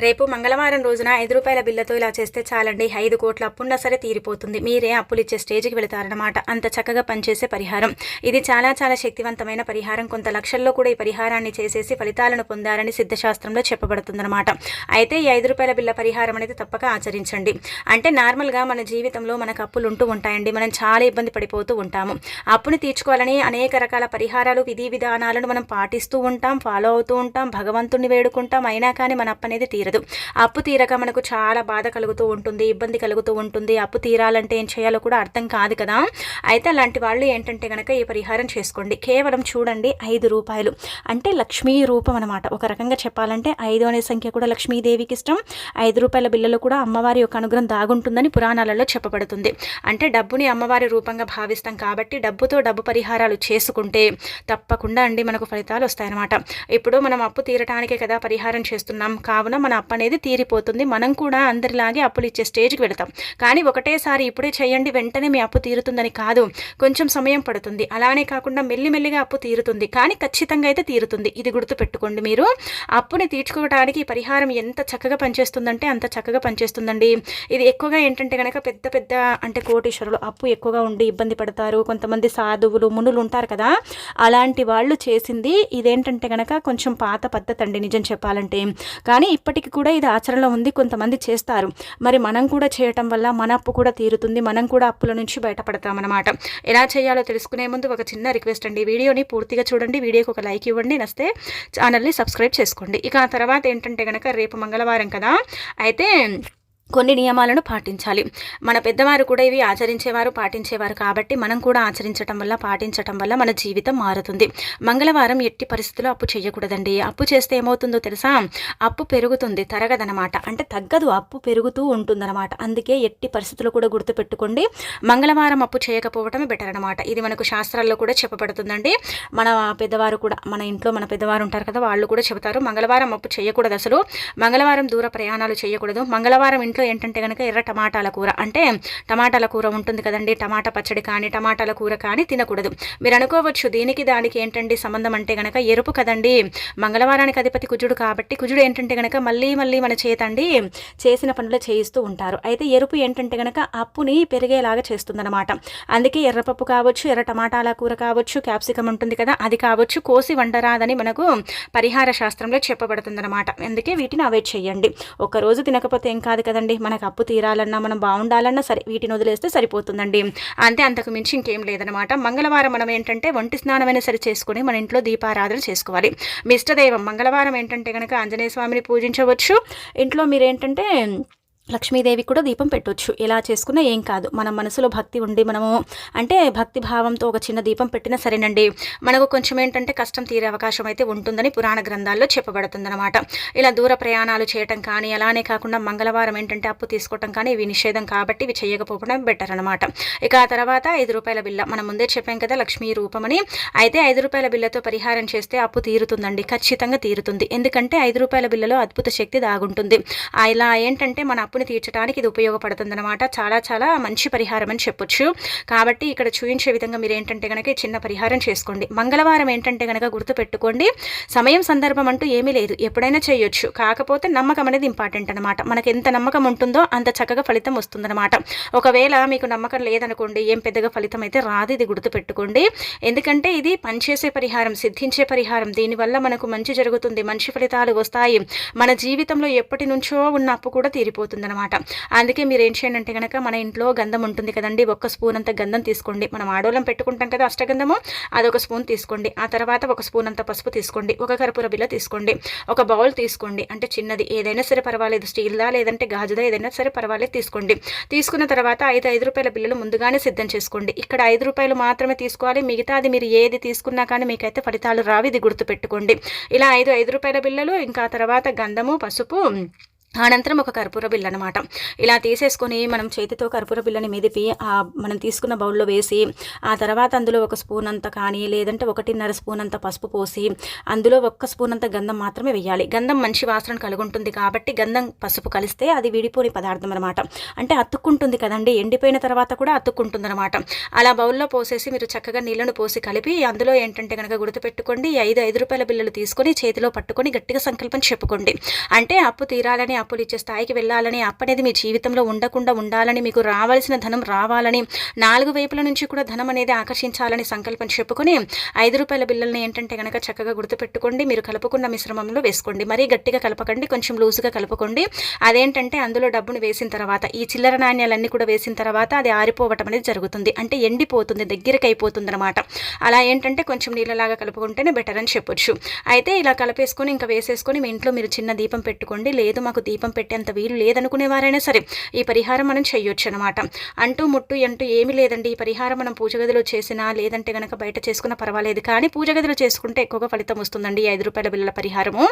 రేపు మంగళవారం రోజున రూ. 5 బిల్లతో ఇలా చేస్తే చాలండి. 5 కోట్ల అప్పున్నా సరే తీరిపోతుంది. మీరే అప్పులు ఇచ్చే స్టేజ్కి వెళతారనమాట. అంత చక్కగా పనిచేసే పరిహారం ఇది. చాలా చాలా శక్తివంతమైన పరిహారం. కొంత లక్షల్లో కూడా ఈ పరిహారాన్ని చేసేసి ఫలితాలను పొందారని సిద్ధశాస్త్రంలో చెప్పబడుతుందన్నమాట. అయితే ఈ రూ. 5 బిల్ల పరిహారం అనేది తప్పక ఆచరించండి. అంటే నార్మల్గా మన జీవితంలో మనకు అప్పులు ఉంటూ ఉంటాయండి. మనం చాలా ఇబ్బంది పడిపోతూ ఉంటాము. అప్పుని తీర్చుకోవాలని అనేక రకాల పరిహారాలు, విధి విధానాలను మనం పాటిస్తూ ఉంటాం, ఫాలో అవుతూ ఉంటాం, భగవంతుని వేడుకుంటాం. అయినా కానీ మన అప్పు అనేది తీరదు. అప్పు తీరక మనకు చాలా బాధ కలుగుతూ ఉంటుంది, ఇబ్బంది కలుగుతూ ఉంటుంది. అప్పు తీరాలంటే ఏం చేయాలో కూడా అర్థం కాదు కదా. అయితే అలాంటి వాళ్ళు ఏంటంటే కనుక ఈ పరిహారం చేసుకోండి. కేవలం చూడండి, రూ. 5 అంటే లక్ష్మీ రూపం అనమాట. ఒక రకంగా చెప్పాలంటే 5 అనే సంఖ్య కూడా లక్ష్మీదేవికి ఇష్టం. రూ. 5 బిల్లలో కూడా అమ్మవారి యొక్క అనుగ్రహం దాగుంటుందని పురాణాలలో చెప్పబడుతుంది. అంటే డబ్బుని అమ్మవారి రూపంగా భావిస్తాం కాబట్టి డబ్బుతో డబ్బు పరిహారాలు చేసుకుంటే తప్పకుండా అండి మనకు ఫలితాలు వస్తాయన్నమాట. ఇప్పుడు మనం అప్పు తీరటానికే కదా పరిహారం చేస్తున్నాం. కావున మన అప్పు అనేది తీరిపోతుంది. మనం కూడా అందరిలాగే అప్పులు ఇచ్చే స్టేజ్కి వెళతాం. కానీ ఒకటేసారి ఇప్పుడే చేయండి వెంటనే మీ అప్పు తీరుతుందని కాదు, కొంచెం సమయం పడుతుంది. అలానే కాకుండా మెల్లిమెల్లిగా అప్పు తీరుతుంది, కానీ ఖచ్చితంగా అయితే తీరుతుంది. ఇది గుర్తుపెట్టుకోండి. మీరు అప్పుని తీర్చుకోవడానికి ఈ పరిహారం ఎంత చక్కగా పనిచేస్తుందంటే అంత చక్కగా పనిచేస్తుందండి. ఇది ఎక్కువగా ఏంటంటే కనుక పెద్ద పెద్ద అంటే కోటీశ్వరులు అప్పు ఎక్కువగా ఉండి ఇబ్బంది పడతారు. కొంతమంది సాధువులు, మునులు ఉంటారు కదా, అలాంటి వాళ్ళు చేసింది ఇదేంటంటే కనుక కొంచెం పాత పద్ధతి అండి నిజం చెప్పాలంటే. కానీ ఇప్పటికి కూడా ఇది ఆచరణలో ఉంది, కొంతమంది చేస్తారు. మరి మనం కూడా చేయటం వల్ల మన అప్పు కూడా తీరుతుంది, మనం కూడా అప్పుల నుంచి బయటపడతామన్నమాట. ఎలా చేయాలో తెలుసుకునే ముందు ఒక చిన్న రిక్వెస్ట్ అండి, వీడియోని పూర్తిగా చూడండి, వీడియోకి ఒక లైక్ ఇవ్వండి, నచ్చితే ఛానల్ని సబ్స్క్రైబ్ చేసుకోండి. ఇక ఆ తర్వాత ఏంటంటే కనుక రేపు మంగళవారం కదా, అయితే కొన్ని నియమాలను పాటించాలి. మన పెద్దవారు కూడా ఇవి ఆచరించేవారు, పాటించేవారు కాబట్టి మనం కూడా ఆచరించటం వల్ల, పాటించటం వల్ల మన జీవితం మారుతుంది. మంగళవారం ఎట్టి పరిస్థితుల్లో అప్పు చేయకూడదండి. అప్పు చేస్తే ఏమవుతుందో తెలుసా, అప్పు పెరుగుతుంది, తరగదనమాట. అంటే తగ్గదు, అప్పు పెరుగుతూ ఉంటుందన్నమాట. అందుకే ఎట్టి పరిస్థితుల్లో కూడా గుర్తుపెట్టుకోండి, మంగళవారం అప్పు చేయకపోవటమే బెటర్ అనమాట. ఇది మనకు శాస్త్రాల్లో కూడా చెప్పబడుతుందండి. మన పెద్దవారు కూడా, మన ఇంట్లో మన పెద్దవారు ఉంటారు కదా, వాళ్ళు కూడా చెబుతారు మంగళవారం అప్పు చేయకూడదు. అసలు మంగళవారం దూర ప్రయాణాలు చేయకూడదు. మంగళవారం ఇంట్లో ఏంటంటే కనుక ఎర్ర టమాటాల కూర, అంటే టమాటాల కూర ఉంటుంది కదండి, టమాటా పచ్చడి కానీ టమాటాల కూర కానీ తినకూడదు. మీరు అనుకోవచ్చు దీనికి దానికి ఏంటండి సంబంధం అంటే కనుక, ఎరుపు కదండి, మంగళవారానికి అధిపతి కుజుడు కాబట్టి కుజుడు ఏంటంటే కనుక మళ్ళీ మళ్ళీ మన చేతండి చేసిన పనులు చేయిస్తూ ఉంటారు. అయితే ఎరుపు ఏంటంటే కనుక అప్పుని పెరిగేలాగా చేస్తుందన్నమాట. అందుకే ఎర్రపప్పు కావచ్చు, ఎర్ర టమాటాల కూర కావచ్చు, క్యాప్సికం ఉంటుంది కదా అది కావచ్చు, కోసి వండరాదని మనకు పరిహార శాస్త్రంలో చెప్పబడుతుందన్నమాట. అందుకే వీటిని అవాయిడ్ చేయండి. ఒక్కరోజు తినకపోతే ఏం కాదు కదండి, మనకు అప్పు తీరాలన్నా, మనం బాగుండాలన్నా సరే వీటిని వదిలేస్తే సరిపోతుందండి. అంతే, అంతకు మించి ఇంకేం లేదనమాట. మంగళవారం మనం ఏంటంటే ఒంటి స్నానమైనా సరే చేసుకుని మన ఇంట్లో దీపారాధన చేసుకోవాలి. మీ ఇష్టదైవం మంగళవారం ఏంటంటే కనుక ఆంజనేయ స్వామిని పూజించవచ్చు. ఇంట్లో మీరేంటంటే లక్ష్మీదేవి కూడా దీపం పెట్టవచ్చు. ఎలా చేసుకున్నా ఏం కాదు. మన మనసులో భక్తి ఉండి మనము అంటే భక్తి భావంతో ఒక చిన్న దీపం పెట్టినా సరేనండి, మనకు కొంచెం ఏంటంటే కష్టం తీరే అవకాశం అయితే ఉంటుందని పురాణ గ్రంథాల్లో చెప్పబడుతుందన్నమాట. ఇలా దూర ప్రయాణాలు చేయటం కానీ, అలానే కాకుండా మంగళవారం ఏంటంటే అప్పు తీసుకోవటం కానీ ఇవి నిషేధం కాబట్టి ఇవి చేయకపోవడం బెటర్ అనమాట. ఇక ఆ తర్వాత రూ. 5 బిల్ల, మనం ముందే చెప్పాం కదా లక్ష్మీ రూపమని. అయితే రూ. 5 బిల్లతో పరిహారం చేస్తే అప్పు తీరుతుందండి, ఖచ్చితంగా తీరుతుంది. ఎందుకంటే రూ. 5 బిల్లలో అద్భుత శక్తి దాగుంటుంది. ఇలా ఏంటంటే మన అప్పుని తీర్చడానికి ఇది ఉపయోగపడుతుందన్నమాట. చాలా చాలా మంచి పరిహారం అని చెప్పొచ్చు. కాబట్టి ఇక్కడ చూపించే విధంగా మీరు ఏంటంటే కనుక చిన్న పరిహారం చేసుకోండి. మంగళవారం ఏంటంటే కనుక గుర్తుపెట్టుకోండి, సమయం సందర్భం అంటూ ఏమీ లేదు, ఎప్పుడైనా చేయొచ్చు. కాకపోతే నమ్మకం అనేది ఇంపార్టెంట్ అనమాట. మనకు ఎంత నమ్మకం ఉంటుందో అంత చక్కగా ఫలితం వస్తుందన్నమాట. ఒకవేళ మీకు నమ్మకం లేదనుకోండి, ఏం పెద్దగా ఫలితం అయితే రాదు. ఇది గుర్తుపెట్టుకోండి. ఎందుకంటే ఇది పనిచేసే పరిహారం, సిద్ధించే పరిహారం. దీనివల్ల మనకు మంచి జరుగుతుంది, మంచి ఫలితాలు వస్తాయి. మన జీవితంలో ఎప్పటి నుంచో ఉన్న అప్పు కూడా తీరిపోతుంది అనమాట. అందుకే మీరు ఏం చేయండి అంటే కనుక, మన ఇంట్లో గంధం ఉంటుంది కదండి, 1 స్పూన్ అంత గంధం తీసుకోండి. మనం ఆడోళ్ళం పెట్టుకుంటాం కదా అష్టగంధము, అదొక స్పూన్ తీసుకోండి. ఆ తర్వాత 1 స్పూన్ అంత పసుపు తీసుకోండి. 1 కర్పూర బిళ్ళ తీసుకోండి. 1 బౌల్ తీసుకోండి, అంటే చిన్నది ఏదైనా సరే పర్వాలేదు, స్టీల్దా లేదంటే గాజుదా ఏదైనా సరే పర్వాలేదు తీసుకోండి. తీసుకున్న తర్వాత 5 రూపాయల బిళ్ళలు ముందుగానే సిద్ధం చేసుకోండి. ఇక్కడ రూ. 5 మాత్రమే తీసుకోవాలి, మిగతా అది మీరు ఏది తీసుకున్నా కానీ మీకైతే ఫలితాలు రావు. ఇది గుర్తుపెట్టుకోండి. ఇలా 5 రూపాయల బిళ్ళలు, ఇంకా తర్వాత గంధము, పసుపు, అనంతరం ఒక కర్పూర బిళ్ళ అనమాట. ఇలా తీసేసుకొని మనం చేతితో కర్పూర బిళ్ళని మెదిపి మనం తీసుకున్న బౌల్లో వేసి, ఆ తర్వాత అందులో ఒక స్పూన్ అంత కానీ లేదంటే 1.5 స్పూన్ అంత పసుపు పోసి, అందులో 1 స్పూన్ అంత గంధం మాత్రమే వేయాలి. గంధం మంచి వాసన కలుగుంటుంది కాబట్టి గంధం పసుపు కలిస్తే అది విడిపోని పదార్థం అనమాట. అంటే అతుక్కుంటుంది కదండి, ఎండిపోయిన తర్వాత కూడా అతుక్కుంటుంది అనమాట. అలా బౌల్లో పోసేసి మీరు చక్కగా నీళ్లను పోసి కలిపి అందులో ఏంటంటే కనుక గుర్తుపెట్టుకోండి, 5 రూపాయల బిళ్ళలు తీసుకొని చేతిలో పట్టుకొని గట్టిగా సంకల్పం చెప్పుకోండి. అంటే అప్పు తీరాలని, అప్పులు ఇచ్చే స్థాయికి వెళ్ళాలని, అప్పనేది మీ జీవితంలో ఉండకుండా ఉండాలని, మీకు రావాల్సిన ధనం రావాలని, 4 వైపుల నుంచి కూడా ధనం అనేది ఆకర్షించాలని సంకల్పం చెప్పుకొని 5 రూపాయల బిళ్ళల్ని ఏంటంటే కనుక చక్కగా గుర్తుపెట్టుకోండి. మీరు కలుపుకున్న మిశ్రమంలో వేసుకోండి. మరీ గట్టిగా కలపకండి, కొంచెం లూజుగా కలుపుకోండి. అదేంటంటే అందులో డబ్బును వేసిన తర్వాత, ఈ చిల్లర నాణ్యాలన్నీ కూడా వేసిన తర్వాత అది ఆరిపోవటం అనేది జరుగుతుంది. అంటే ఎండిపోతుంది, దగ్గరికి అయిపోతుంది అనమాట. అలా ఏంటంటే కొంచెం నీళ్ళలాగా కలుపుకుంటేనే బెటర్ అని చెప్పొచ్చు. అయితే ఇలా కలిపేసుకొని ఇంకా వేసేసుకొని మీ ఇంట్లో మీరు చిన్న దీపం పెట్టుకోండి. లేదు మాకు దీపం పెట్టేంత వీలు లేదనుకునేవారైనా సరే ఈ పరిహారం మనం చేయొచ్చు అనమాట. అంటూ ముట్టు అంటూ ఏమీ లేదండి. ఈ పరిహారం మనం పూజ గదిలో చేసినా లేదంటే కనుక బయట చేసుకున్నా పర్వాలేదు, కానీ పూజ గదిలో చేసుకుంటే ఎక్కువగా ఫలితం వస్తుందండి. 5 రూపాయల బిళ్ళల పరిహారము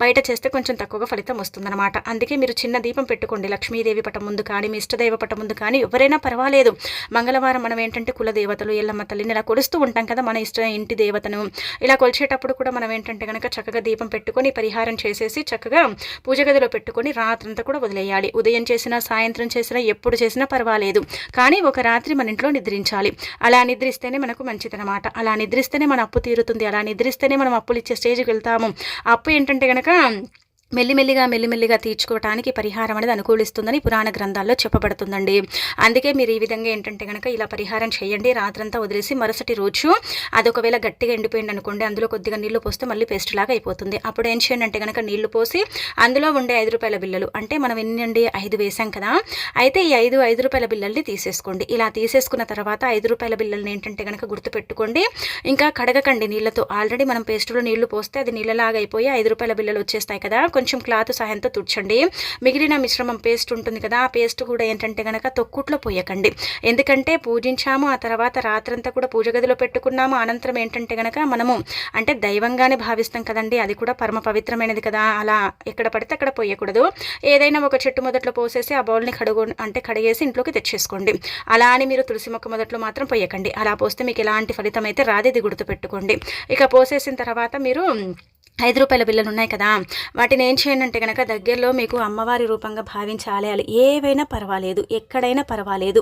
బయట చేస్తే కొంచెం తక్కువగా ఫలితం వస్తుందన్నమాట. అందుకే మీరు చిన్న దీపం పెట్టుకోండి. లక్ష్మీదేవి పటం ముందు కానీ, మీ ఇష్టదైవ పటం ముందు కానీ, ఎవరైనా పర్వాలేదు. మంగళవారం మనం ఏంటంటే కులదేవతలు, ఎల్లమ్మ తల్లిని ఇలా కొలుస్తూ ఉంటాం కదా, మన ఇంటి దేవతను. ఇలా కొలిచేటప్పుడు కూడా మనం ఏంటంటే కనుక చక్కగా దీపం పెట్టుకొని పరిహారం చేసేసి చక్కగా పూజ గదిలో పెట్టుకొని రాత్రంతా కూడా వదిలేయాలి. ఉదయం చేసినా, సాయంత్రం చేసినా, ఎప్పుడు చేసినా పర్వాలేదు, కానీ ఒక రాత్రి మన ఇంట్లో నిద్రించాలి. అలా నిద్రిస్తేనే మనకు మంచిదనమాట. అలా నిద్రిస్తేనే మన అప్పు తీరుతుంది. అలా నిద్రిస్తేనే మనం అప్పులు ఇచ్చే స్టేజ్కి వెళ్తాము. అప్పు ఏంటంటే కనుక మెల్లిమెల్లిగా తీర్చుకోవడానికి పరిహారం అనేది అనుకూలిస్తుందని పురాణ గ్రంథాల్లో చెప్పబడుతుందండి. అందుకే మీరు ఈ విధంగా ఏంటంటే కనుక ఇలా పరిహారం చేయండి. రాత్రంతా వదిలేసి మరుసటి రోజు అది ఒకవేళ గట్టిగా ఎండిపోయింది అనుకోండి, అందులో కొద్దిగా నీళ్లు పోస్తే మళ్ళీ పేస్ట్ లాగా అయిపోతుంది. అప్పుడు ఏం చేయండి అంటే కనుక నీళ్లు పోసి అందులో ఉండే 5 రూపాయల బిళ్ళలు, అంటే మనం ఎన్ని 5 వేసాం కదా, అయితే ఈ 5 రూపాయల బిళ్ళల్ని తీసేసుకోండి. ఇలా తీసేసుకున్న తర్వాత 5 రూపాయల బిళ్ళల్ని ఏంటంటే కనుక గుర్తుపెట్టుకోండి, ఇంకా కడగకండి నీళ్లతో. ఆల్రెడీ మనం పేస్టులో నీళ్లు పోస్తే అది నీళ్ళలాగా అయిపోయి 5 రూపాయల బిళ్ళలు వచ్చేస్తాయి కదా, కొంచెం క్లాత్ సహాయంతో తుడ్చండి. మిగిలిన మిశ్రమం పేస్ట్ ఉంటుంది కదా, ఆ పేస్ట్ కూడా ఏంటంటే కనుక తొక్కుట్లో పోయకండి. ఎందుకంటే పూజించాము, ఆ తర్వాత రాత్రంతా కూడా పూజ గదిలో పెట్టుకున్నాము. అనంతరం ఏంటంటే కనుక మనము అంటే దైవంగానే భావిస్తాం కదండి, అది కూడా పరమ పవిత్రమైనది కదా. అలా ఎక్కడ పడితే అక్కడ పోయకూడదు. ఏదైనా ఒక చెట్టు మొదట్లో పోసేసి ఆ బౌల్ని కడిగేసి ఇంట్లోకి తెచ్చేసుకోండి. అలా అని మీరు తులసి మొక్క మొదట్లో మాత్రం పోయకండి. అలా పోస్తే మీకు ఎలాంటి ఫలితం అయితే రాదు, ఇది గుర్తుపెట్టుకోండి. ఇక పోసేసిన తర్వాత మీరు 5 రూపాయల బిళ్ళలు ఉన్నాయి కదా, వాటిని ఏం చేయండి అంటే కనుక దగ్గరలో మీకు అమ్మవారి రూపంగా భావించే ఆలయాలు ఏవైనా పర్వాలేదు, ఎక్కడైనా పర్వాలేదు,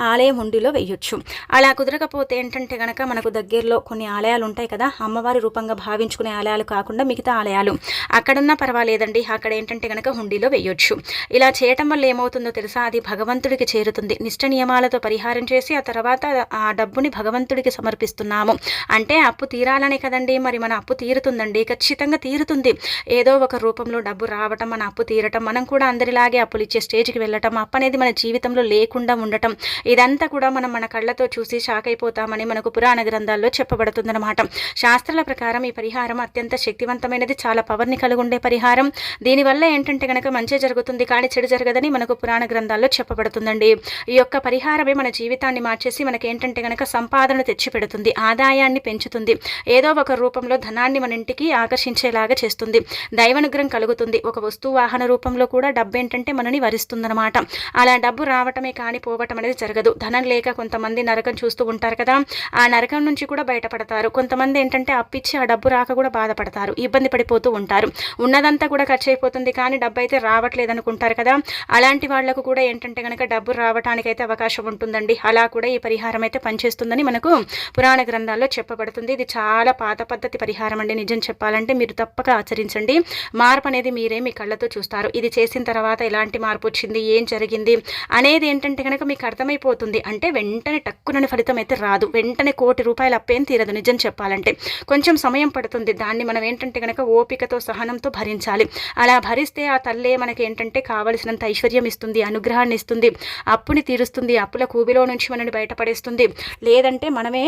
ఆలయం ఉండిలో వేయొచ్చు. అలా కుదరకపోతే ఏంటంటే కనుక మనకు దగ్గరలో కొన్ని ఆలయాలు ఉంటాయి కదా, అమ్మవారి రూపంగా భావించుకునే ఆలయాలు కాకుండా మిగతా ఆలయాలు, అక్కడున్నా పర్వాలేదండి. అక్కడ ఏంటంటే కనుక హుండీలో వేయొచ్చు. ఇలా చేయటం వల్ల ఏమవుతుందో తెలుసా, అది భగవంతుడికి చేరుతుంది. నిష్ట నియమాలతో పరిహారం చేసి ఆ తర్వాత ఆ డబ్బుని భగవంతుడికి సమర్పిస్తున్నాము అంటే అప్పు తీరాలనే కదండి. మరి మన అప్పు తీరుతుందండి, ఖచ్చితంగా తీరుతుంది. ఏదో ఒక రూపంలో డబ్బు రావటం, మన అప్పు తీరటం, మనం కూడా అందరిలాగే అప్పులు ఇచ్చే స్టేజ్కి వెళ్ళటం, అప్పు అనేది మన జీవితంలో లేకుండా ఉండటం, ఇదంతా కూడా మనం మన కళ్ళతో చూసి షాక్ అయిపోతామని మనకు పురాణ గ్రంథాల్లో చెప్పబడుతుందన్నమాట. శాస్త్రాల ప్రకారం ఈ పరిహారం అత్యంత శక్తివంతమైనది, చాలా పవర్ని కలిగి ఉండే పరిహారం. దీనివల్ల ఏంటంటే కనుక మంచి జరుగుతుంది, కానీ చెడు జరగదని మనకు పురాణ గ్రంథాల్లో చెప్పబడుతుందండి. ఈ యొక్క పరిహారమే మన జీవితాన్ని మార్చేసి మనకి ఏంటంటే కనుక సంపాదన తెచ్చిపెడుతుంది, ఆదాయాన్ని పెంచుతుంది, ఏదో ఒక రూపంలో ధనాన్ని మన ఇంటికి ఆకర్షించేలాగా చేస్తుంది, దైవానుగ్రహం కలుగుతుంది. ఒక వస్తువు వాహన రూపంలో కూడా డబ్బు ఏంటంటే మనని వరిస్తుందన్నమాట. అలా డబ్బు రావటమే కానీ పోవటం అనేది జరగదు. ధనం లేక కొంతమంది నరకం చూస్తూ ఉంటారు కదా, ఆ నరకం నుంచి కూడా బయటపడతారు. కొంతమంది ఏంటంటే అప్పిచ్చి ఆ డబ్బు రాక కూడా బాధపడతారు, ఇబ్బంది పడిపోతూ ఉంటారు. ఉన్నదంతా కూడా ఖర్చు అయిపోతుంది, కానీ డబ్బు అయితే రావట్లేదు అనుకుంటారు కదా, అలాంటి వాళ్లకు కూడా ఏంటంటే కనుక డబ్బు రావటానికైతే అవకాశం ఉంటుందండి. అలా కూడా ఈ పరిహారం అయితే పనిచేస్తుందని మనకు పురాణ గ్రంథాల్లో చెప్పబడుతుంది. ఇది చాలా పాత పద్ధతి పరిహారం అండి. నిజం చెప్పాలంటే మీరు తప్పక ఆచరించండి. మార్పు అనేది మీరే మీ కళ్ళతో చూస్తారు. ఇది చేసిన తర్వాత ఎలాంటి మార్పు వచ్చింది, ఏం జరిగింది అనేది ఏంటంటే కనుక మీకు అర్థమైపోతుంది. అంటే వెంటనే టక్కునని ఫలితం అయితే రాదు, వెంటనే 1 కోటి రూపాయలు అప్పేం తీరదు. నిజం చెప్పాలంటే కొంచెం సమయం పడుతుంది. దాన్ని మనం ఏంటంటే కనుక ఓపికతో, సహనంతో భరించాలి. అలా భరిస్తే ఆ తల్లే మనకి ఏంటంటే కావలసినంత ఐశ్వర్యం ఇస్తుంది, అనుగ్రహాన్ని ఇస్తుంది, అప్పుని తీరుస్తుంది, అప్పుల కూబిలో నుంచి మనని బయటపడేస్తుంది. లేదంటే మనమే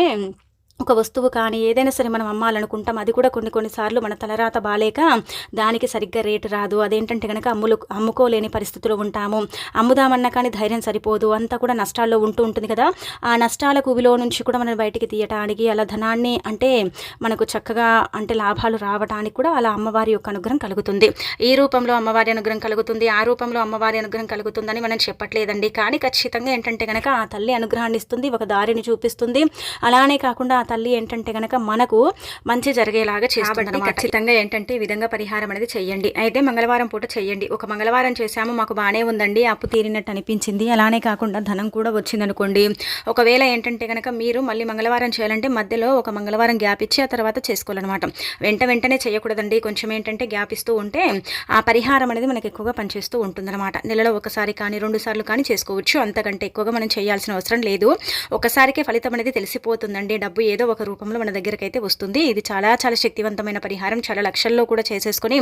ఒక వస్తువు కానీ ఏదైనా సరే మనం అమ్మాలనుకుంటాం, అది కూడా కొన్నిసార్లు మన తలరాత బాలేక దానికి సరిగ్గా రేటు రాదు. అదేంటంటే కనుక అమ్ముకోలేని పరిస్థితిలో ఉంటాము. అమ్ముదామన్నా కానీ ధైర్యం సరిపోదు, అంతా కూడా నష్టాల్లో ఉంటుంది కదా. ఆ నష్టాల కుబిలో నుంచి కూడా మనం బయటికి తీయటానికి, అలా ధనాన్ని అంటే మనకు చక్కగా అంటే లాభాలు రావడానికి కూడా అలా అమ్మవారి యొక్క అనుగ్రహం కలుగుతుంది. ఈ రూపంలో అమ్మవారి అనుగ్రహం కలుగుతుంది, ఆ రూపంలో అమ్మవారి అనుగ్రహం కలుగుతుందని మనం చెప్పట్లేదండి. కానీ ఖచ్చితంగా ఏంటంటే కనుక ఆ తల్లి అనుగ్రహాన్ని ఇస్తుంది, ఒక దారిని చూపిస్తుంది. అలానే కాకుండా తల్లి ఏంటంటే గనక మనకు మంచి జరిగేలాగా చేస్తుంది. ఖచ్చితంగా ఏంటంటే ఈ విధంగా పరిహారం అనేది చెయ్యండి. అయితే మంగళవారం పూట చెయ్యండి. ఒక మంగళవారం చేశాము, మాకు బాగానే ఉందండి, అప్పు తీరినట్టు అనిపించింది, అలానే కాకుండా ధనం కూడా వచ్చిందనుకోండి. ఒకవేళ ఏంటంటే కనుక మీరు మళ్ళీ మంగళవారం చేయాలంటే మధ్యలో ఒక మంగళవారం గ్యాప్ ఇచ్చి ఆ తర్వాత చేసుకోవాలన్నమాట. వెంటనే చేయకూడదండి. కొంచెం ఏంటంటే గ్యాప్ ఇస్తూ ఉంటే ఆ పరిహారం అనేది మనకి ఎక్కువగా పనిచేస్తూ ఉంటుందన్నమాట. నెలలో ఒకసారి కానీ 2 సార్లు కానీ చేసుకోవచ్చు. అంతకంటే ఎక్కువగా మనం చేయాల్సిన అవసరం లేదు. ఒకసారికే ఫలితం అనేది తెలిసిపోతుందండి. డబ్బు ఏదో ఒక రూపంలో మన దగ్గరికి అయితే వస్తుంది. ఇది చాలా శక్తివంతమైన పరిహారం. చాలా లక్షల్లో కూడా చేసేసుకొని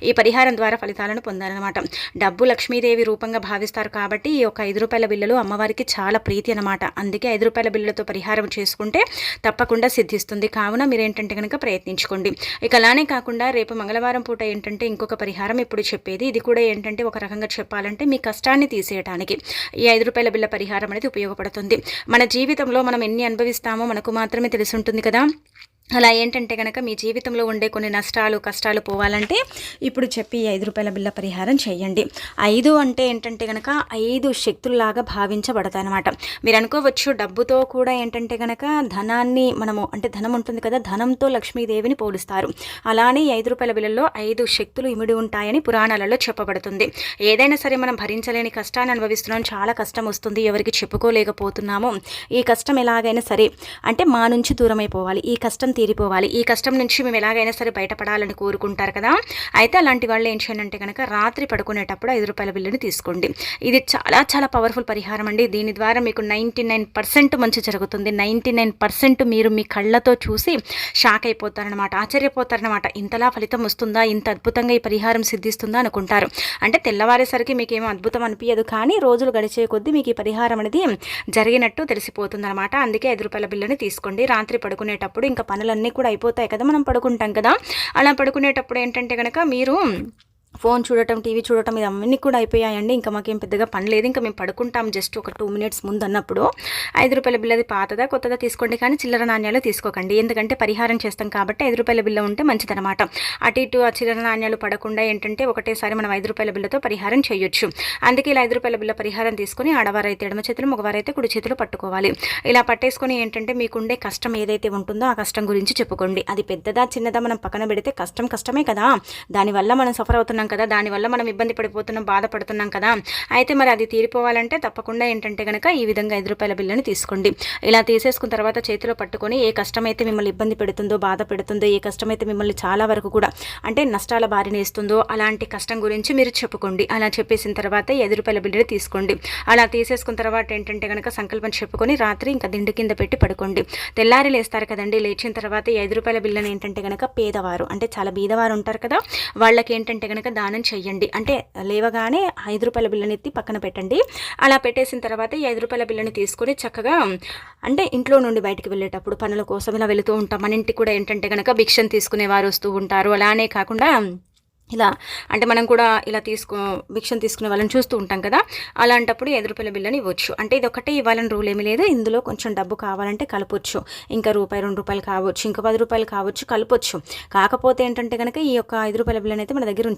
ఈ పరిహారం ద్వారా ఫలితాలను పొందాలన్నమాట. డబ్బు లక్ష్మీదేవి రూపంగా భావిస్తారు కాబట్టి ఈ యొక్క 5 రూపాయల బిళ్ళలు అమ్మవారికి చాలా ప్రీతి అనమాట. అందుకే 5 రూపాయల బిళ్ళలతో పరిహారం చేసుకుంటే తప్పకుండా సిద్ధిస్తుంది. కావున మీరు ఏంటంటే కనుక ప్రయత్నించుకోండి. ఇక అలానే కాకుండా రేపు మంగళవారం పూట ఏంటంటే ఇంకొక పరిహారం ఇప్పుడు చెప్పేది. ఇది కూడా ఏంటంటే ఒక రకంగా చెప్పాలంటే మీ కష్టాన్ని తీసేయడానికి ఈ 5 రూపాయల బిళ్ళ పరిహారం అనేది ఉపయోగపడుతుంది. మన జీవితంలో మనం ఎన్ని అనుభవిస్తామో మనకు మాత్రమే తెలిసి ఉంటుంది కదా. అలా ఏంటంటే కనుక మీ జీవితంలో ఉండే కొన్ని నష్టాలు కష్టాలు పోవాలంటే ఇప్పుడు చెప్పి 5 రూపాయల బిళ్ళ పరిహారం చేయండి. 5 అంటే ఏంటంటే కనుక 5 శక్తుల్లాగా భావించబడతాయి అనమాట. మీరు అనుకోవచ్చు డబ్బుతో కూడా ఏంటంటే కనుక ధనాన్ని మనము అంటే ధనం ఉంటుంది కదా, ధనంతో లక్ష్మీదేవిని పోలుస్తారు. అలానే 5 రూపాయల బిళ్ళల్లో 5 శక్తులు ఇమిడి ఉంటాయని పురాణాలలో చెప్పబడుతుంది. ఏదైనా సరే మనం భరించలేని కష్టాన్ని అనుభవిస్తున్నాం, చాలా కష్టం వస్తుంది, ఎవరికి చెప్పుకోలేకపోతున్నాము. ఈ కష్టం ఎలాగైనా సరే అంటే మా నుంచి దూరం అయిపోవాలి, ఈ కష్టం తీరిపోవాలి, ఈ కష్టం నుంచి మేము ఎలాగైనా సరే బయటపడాలని కోరుకుంటారు కదా. అయితే అలాంటి వాళ్ళు ఏం చేయాలంటే కనుక రాత్రి పడుకునేటప్పుడు 5 రూపాయల బిల్లుని తీసుకోండి. ఇది చాలా పవర్ఫుల్ పరిహారం అండి. దీని ద్వారా మీకు 99% మంచి జరుగుతుంది. 99% మీరు మీ కళ్ళతో చూసి షాక్ అయిపోతారనమాట, ఆశ్చర్యపోతారనమాట. ఇంతలా ఫలితం వస్తుందా, ఇంత అద్భుతంగా ఈ పరిహారం సిద్ధిస్తుందా అనుకుంటారు. అంటే తెల్లవారేసరికి మీకేమో అద్భుతం అనిపించదు, కానీ రోజులు గడిచే కొద్దీ మీకు ఈ పరిహారం అనేది జరిగినట్టు తెలిసిపోతుంది అనమాట. అందుకే 5 రూపాయల బిల్లుని తీసుకోండి. రాత్రి పడుకునేటప్పుడు ఇంకా పనులన్నీ కూడా అయిపోతాయి కదా, మనం పడుకుంటాం కదా. అలా పడుకునేటప్పుడు ఏంటంటే కనుక మీరు ఫోన్ చూడటం, టీవీ చూడటం ఇవన్నీ కూడా అయిపోయాయండి. ఇంకా మాకేం పెద్దగా పని లేదు, ఇంకా మేము పడుకుంటాం జస్ట్ ఒక 2 మినిట్స్ ముందు అన్నప్పుడు 5 రూపాయల బిల్లది పాతదా కొత్తదా తీసుకోండి, కానీ చిల్లర నాణ్యాలు తీసుకోకండి. ఎందుకంటే పరిహారం చేస్తాం కాబట్టి 5 రూపాయల బిల్ల ఉంటే మంచిదనమాట. అటు ఇటు ఆ చిల్లర నాణ్యాలు పడకుండా ఏంటంటే ఒకటేసారి మనం 5 రూపాయల బిల్లతో పరిహారం చేయొచ్చు. అందుకే ఇలా 5 రూపాయల బిల్ల పరిహారం తీసుకొని ఆడవారైతే ఎడమ చేతులు, మగవారైతే కుడి చేతులు పట్టుకోవాలి. ఇలా పట్టేసుకొని ఏంటంటే మీకుండే కష్టం ఏదైతే ఉంటుందో ఆ కష్టం గురించి చెప్పుకోండి. అది పెద్దదా చిన్నదా మనం పక్కన పెడితే కష్టమే కదా, దానివల్ల మనం సఫర్ అవుతున్నాం కదా, దానివల్ల మనం ఇబ్బంది పడిపోతున్నాం, బాధపడుతున్నాం కదా. అయితే మరి అది తీరిపోవాలంటే తప్పకుండా ఏంటంటే కనుక ఈ విధంగా 5 రూపాయల బిల్లుని తీసుకోండి. ఇలా తీసేసుకున్న తర్వాత చేతిలో పట్టుకొని ఏ కష్టమైతే మిమ్మల్ని ఇబ్బంది పెడుతుందో, బాధ పెడుతుందో, ఏ కష్టమైతే మిమ్మల్ని చాలా వరకు కూడా అంటే నష్టాల బారిన వేస్తుందో అలాంటి కష్టం గురించి మీరు చెప్పుకోండి. అలా చెప్పేసిన తర్వాత 5 రూపాయల బిల్లుని తీసుకోండి. అలా తీసేసుకున్న తర్వాత ఏంటంటే కనుక సంకల్పం చెప్పుకొని రాత్రి ఇంకా దిండు కింద పెట్టి పడుకోండి. తెల్లారి లేస్తారు కదండి, లేచిన తర్వాత 5 రూపాయల బిల్లుని ఏంటంటే కనుక పేదవారు అంటే చాలా బీదవారు ఉంటారు కదా, వాళ్ళకి ఏంటంటే కనుక దానం చెయ్యండి. అంటే లేవగానే 5 రూపాయల బిల్లుని ఎత్తి పక్కన పెట్టండి. అలా పెట్టేసిన తర్వాత ఈ 5 రూపాయల బిల్లుని తీసుకొని చక్కగా అంటే ఇంట్లో నుండి బయటికి వెళ్ళేటప్పుడు పనుల కోసం ఇలా వెళుతూ ఉంటాం. మన ఇంటికి కూడా ఏంటంటే కనుక భిక్షను తీసుకునే వారు వస్తూ ఉంటారు. అలానే కాకుండా ఇలా అంటే మనం కూడా ఇలా భిక్షను తీసుకునే వాళ్ళని చూస్తూ ఉంటాం కదా, అలాంటప్పుడు 5 రూపాయల బిల్లుని ఇవ్వచ్చు. అంటే ఇది ఒకటే ఇవ్వాలని రూల్ ఏమీ లేదు, ఇందులో కొంచెం డబ్బు కావాలంటే కలపొచ్చు. ఇంకా రూపాయి 2 రూపాయలు కావచ్చు, ఇంకా 10 రూపాయలు కావచ్చు, కలపొచ్చు. కాకపోతే ఏంటంటే కనుక ఈ యొక్క 5 రూపాయల బిల్లుని అయితే మన దగ్గర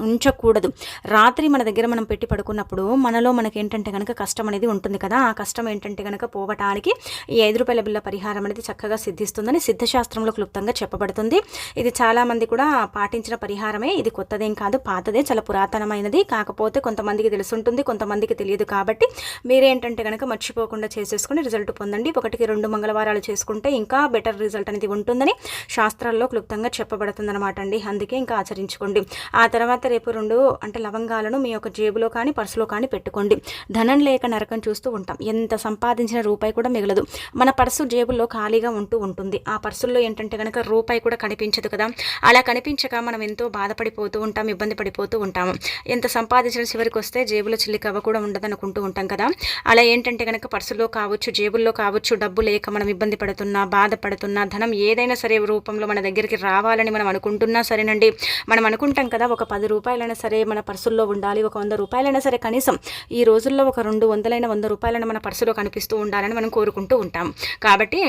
ఉంచకూడదు. రాత్రి మన దగ్గర మనం పెట్టి పడుకున్నప్పుడు మనలో మనకి ఏంటంటే కనుక కష్టం అనేది ఉంటుంది కదా, ఆ కష్టం ఏంటంటే కనుక పోవటానికి ఈ 5 రూపాయల బిల్ల పరిహారం అనేది చక్కగా సిద్ధిస్తుందని సిద్ధశాస్త్రంలో క్లుప్తంగా చెప్పబడుతుంది. ఇది చాలామంది కూడా పాటించిన పరిహారమే. ఇది కొత్తదేం కాదు, పాతదే, చాలా పురాతనమైనది. కాకపోతే కొంతమందికి తెలుసుంటుంది, కొంతమందికి తెలియదు. కాబట్టి మీరేంటంటే కనుక మర్చిపోకుండా చేసేసుకుని రిజల్ట్ పొందండి. 1-2 మంగళవారాలు చేసుకుంటే ఇంకా బెటర్ రిజల్ట్ అనేది ఉంటుందని శాస్త్రాల్లో క్లుప్తంగా చెప్పబడుతుంది అనమాట అండి. అందుకే ఇంకా ఆచరించుకోండి. ఆ తర్వాత రేపు 2 అంటే లవంగాలను మీ యొక్క జేబులో కానీ పర్సులో కానీ పెట్టుకోండి. ధనం లేక నరకం చూస్తూ ఉంటాం, ఎంత సంపాదించిన రూపాయి కూడా మిగలదు. మన పర్సు జేబుల్లో ఖాళీగా ఉంటుంది. ఆ పర్సుల్లో ఏంటంటే కనుక రూపాయి కూడా కనిపించదు కదా. అలా కనిపించక మనం ఎంతో బాధపడిపోతూ బాధపడిపోతూ ఉంటాం, ఇబ్బంది పడిపోతూ ఉంటాము. ఎంత సంపాదించిన చివరికి వస్తే జేబులో చిల్లి కవ్వ కూడా ఉండదనుకుంటూ ఉంటాం కదా. అలా ఏంటంటే కనుక పర్సులో కావచ్చు, జేబుల్లో కావచ్చు, డబ్బు లేక మనం ఇబ్బంది పడుతున్నా, బాధపడుతున్నా, ధనం ఏదైనా సరే రూపంలో మన దగ్గరికి రావాలని మనం అనుకుంటున్నా సరేనండి, మనం అనుకుంటాం కదా ఒక 10 రూపాయలైనా సరే మన పర్సుల్లో ఉండాలి, ఒక 100 రూపాయలైనా సరే కనీసం ఈ రోజుల్లో ఒక 200 100 రూపాయలైనా మన పర్సులో కనిపిస్తూ ఉండాలని మనం కోరుకుంటూ ఉంటాం. కాబట్టి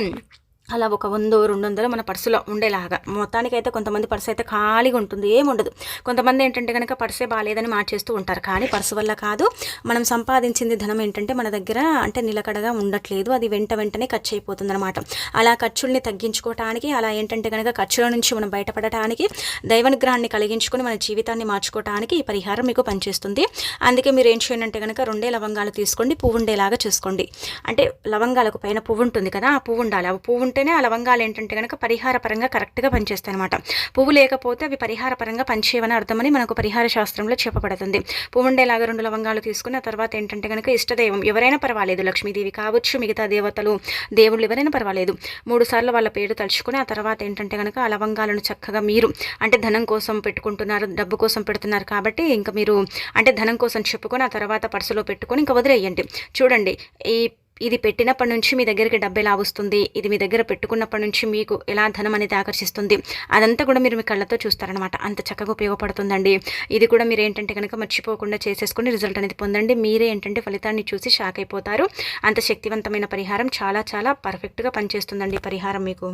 అలా ఒక 100 200 మన పర్సులో ఉండేలాగా. మొత్తానికైతే కొంతమంది పర్సు అయితే ఖాళీగా ఉంటుంది, ఏముండదు. కొంతమంది ఏంటంటే కనుక పర్సే బాగాలేదని మార్చేస్తూ ఉంటారు. కానీ పర్సు వల్ల కాదు, మనం సంపాదించింది ధనం ఏంటంటే మన దగ్గర అంటే నిలకడగా ఉండట్లేదు, అది వెంటనే ఖర్చు అయిపోతుంది అనమాట. అలా ఖర్చుల్ని తగ్గించుకోవటానికి, అలా ఏంటంటే కనుక ఖర్చుల నుంచి మనం బయటపడటానికి, దైవానుగ్రహాన్ని కలిగించుకొని మన జీవితాన్ని మార్చుకోవటానికి ఈ పరిహారం మీకు పనిచేస్తుంది. అందుకే మీరు ఏం చేయండి అంటే కనుక 2 లవంగాలు తీసుకోండి, పువ్వు ఉండేలాగా చూసుకోండి. అంటే లవంగాలకు పైన పువ్వు ఉంటుంది కదా, ఆ పువ్వు ఉండాలి. ఆ పువ్వు ఉంటేనే ఆ లవంగాలు ఏంటంటే కనుక పరిహార పరంగా కరెక్ట్గా పనిచేస్తాయి అనమాట. పువ్వు లేకపోతే అవి పరిహార పరంగా పనిచేయవని అర్థమని మనకు పరిహార శాస్త్రంలో చెప్పబడుతుంది. పువ్వు ఉండేలాగా 2 లవంగాలు తీసుకుని ఆ తర్వాత ఏంటంటే కనుక ఇష్టదైవం ఎవరైనా పర్వాలేదు, లక్ష్మీదేవి కావచ్చు, మిగతా దేవతలు, దేవుళ్ళు ఎవరైనా పర్వాలేదు, 3 సార్లు వాళ్ళ పేరు తలుచుకుని ఆ తర్వాత ఏంటంటే కనుక ఆ లవంగాలను చక్కగా మీరు అంటే ధనం కోసం పెట్టుకుంటున్నారు, డబ్బు కోసం పెడుతున్నారు కాబట్టి ఇంకా మీరు అంటే ధనం కోసం చెప్పుకొని ఆ తర్వాత పర్సులో పెట్టుకొని ఇంకా వదిలేయండి. చూడండి, ఇది పెట్టినప్పటి నుంచి మీ దగ్గరికి డబ్బు ఎలా వస్తుంది, ఇది మీ దగ్గర పెట్టుకున్నప్పటి నుంచి మీకు ఎలా ధనం అనేది ఆకర్షిస్తుంది, అదంతా కూడా మీరు మీ కళ్ళతో చూస్తారనమాట. అంత చక్కగా ఉపయోగపడుతుందండి. ఇది కూడా మీరు ఏంటంటే కనుక మర్చిపోకుండా చేసేసుకుని రిజల్ట్ అనేది పొందండి. మీరే ఏంటంటే ఫలితాన్ని చూసి షాక్ అయిపోతారు. అంత శక్తివంతమైన పరిహారం, చాలా చాలా పర్ఫెక్ట్గా పనిచేస్తుందండి పరిహారం మీకు.